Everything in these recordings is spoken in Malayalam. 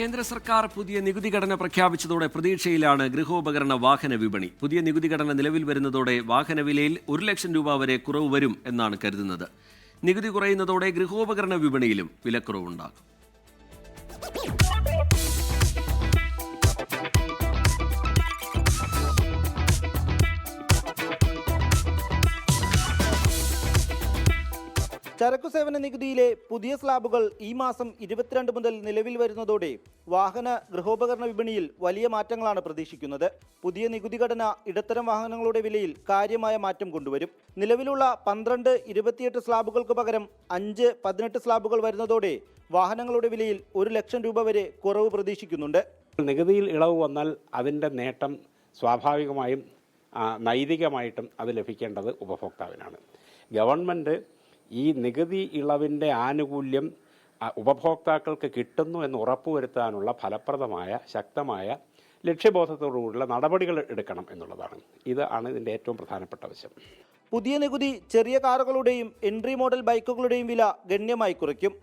കേന്ദ്ര സർക്കാർ പുതിയ നികുതി ഘടന പ്രഖ്യാപിച്ചതോടെ പ്രതീക്ഷയിലാണ് ഗൃഹോപകരണ വാഹന വിപണി. പുതിയ നികുതി ഘടന നിലവിൽ വരുന്നതോടെ വാഹന വിലയിൽ 1 ലക്ഷം രൂപ വരെ കുറവ് വരും എന്നാണ് കരുതുന്നത്. നികുതി കുറയുന്നതോടെ ഗൃഹോപകരണ വിപണിയിലും വിലക്കുറവുണ്ടാകും. ചരക്കു സേവന നികുതിയിലെ പുതിയ സ്ലാബുകൾ ഈ മാസം 22 മുതൽ നിലവിൽ വരുന്നതോടെ വാഹന ഗൃഹോപകരണ വിപണിയിൽ വലിയ മാറ്റങ്ങളാണ് പ്രതീക്ഷിക്കുന്നത്. പുതിയ നികുതി ഘടന ഇടത്തരം വാഹനങ്ങളുടെ വിലയിൽ കാര്യമായ മാറ്റം കൊണ്ടുവരും. നിലവിലുള്ള 12, 28 സ്ലാബുകൾക്ക് പകരം 5, 18 സ്ലാബുകൾ വരുന്നതോടെ വാഹനങ്ങളുടെ വിലയിൽ 1 ലക്ഷം രൂപ വരെ കുറവ് പ്രതീക്ഷിക്കുന്നുണ്ട്. നികുതിയിൽ ഇളവ് വന്നാൽ അതിൻ്റെ നേട്ടം സ്വാഭാവികമായും നൈതികമായിട്ടും അത് ലഭിക്കേണ്ടത് ഉപഭോക്താവിനാണ്. ഗവൺമെൻറ് ഈ നികുതി ഇളവിൻ്റെ ആനുകൂല്യം ഉപഭോക്താക്കൾക്ക് കിട്ടുന്നു എന്ന് ഉറപ്പുവരുത്താനുള്ള ഫലപ്രദമായ ശക്തമായ ലക്ഷ്യബോധത്തോടുകൂടിയുള്ള നടപടികൾ എടുക്കണം എന്നുള്ളതാണ്. ഇതാണ് ഇതിൻ്റെ ഏറ്റവും പ്രധാനപ്പെട്ട വശം. പുതിയ നികുതി ചെറിയ കാറുകളുടെയും എൻട്രി മോഡൽ ബൈക്കുകളുടെയും വില ഗണ്യമായി കുറയ്ക്കും.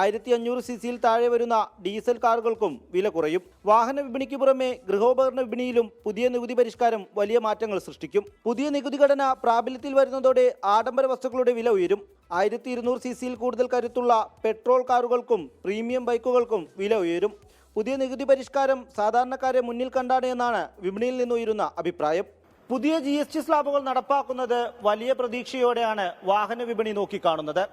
1500 cc താഴെ വരുന്ന ഡീസൽ കാറുകൾക്കും വില കുറയും. വാഹന വിപണിക്ക് പുറമെ ഗൃഹോപകരണ വിപണിയിലും പുതിയ നികുതി പരിഷ്കാരം വലിയ മാറ്റങ്ങൾ സൃഷ്ടിക്കും. പുതിയ നികുതി ഘടന പ്രാബല്യത്തിൽ വരുന്നതോടെ ആഡംബര വസ്തുക്കളുടെ വില ഉയരും. 1200 cc കൂടുതൽ കരുത്തുള്ള പെട്രോൾ കാറുകൾക്കും പ്രീമിയം ബൈക്കുകൾക്കും വില ഉയരും. പുതിയ നികുതി പരിഷ്കാരം സാധാരണക്കാരെ മുന്നിൽ കണ്ടാണ് എന്നാണ് വിപണിയിൽ നിന്നുയരുന്ന അഭിപ്രായം. പുതിയ GST സ്ലാബുകൾ നടപ്പാക്കുന്നത് വലിയ പ്രതീക്ഷയോടെയാണ് വാഹന വിപണി നോക്കിക്കാണുന്നത്.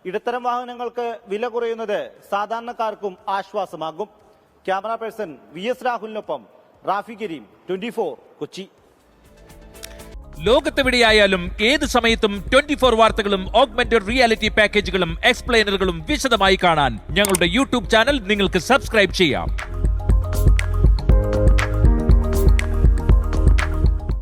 ഇടത്തരം വാഹനങ്ങൾക്ക് വില കുറയുന്നത് സാധാരണക്കാർക്കും ആശ്വാസമാകും. ക്യാമറ പേഴ്സൺ VS രാഹുലിനൊപ്പം റാഫി കരീം, 24 കൊച്ചി. ലോകത്തെവിടെയായാലും ഏത് സമയത്തും 24 വാർത്തകളും ഓഗ്മെന്റഡ് റിയാലിറ്റി പാക്കേജുകളും എക്സ്പ്ലെയിനറുകളും വിശദമായി കാണാൻ ഞങ്ങളുടെ YouTube ചാനൽ നിങ്ങൾക്ക് സബ്സ്ക്രൈബ് ചെയ്യാം.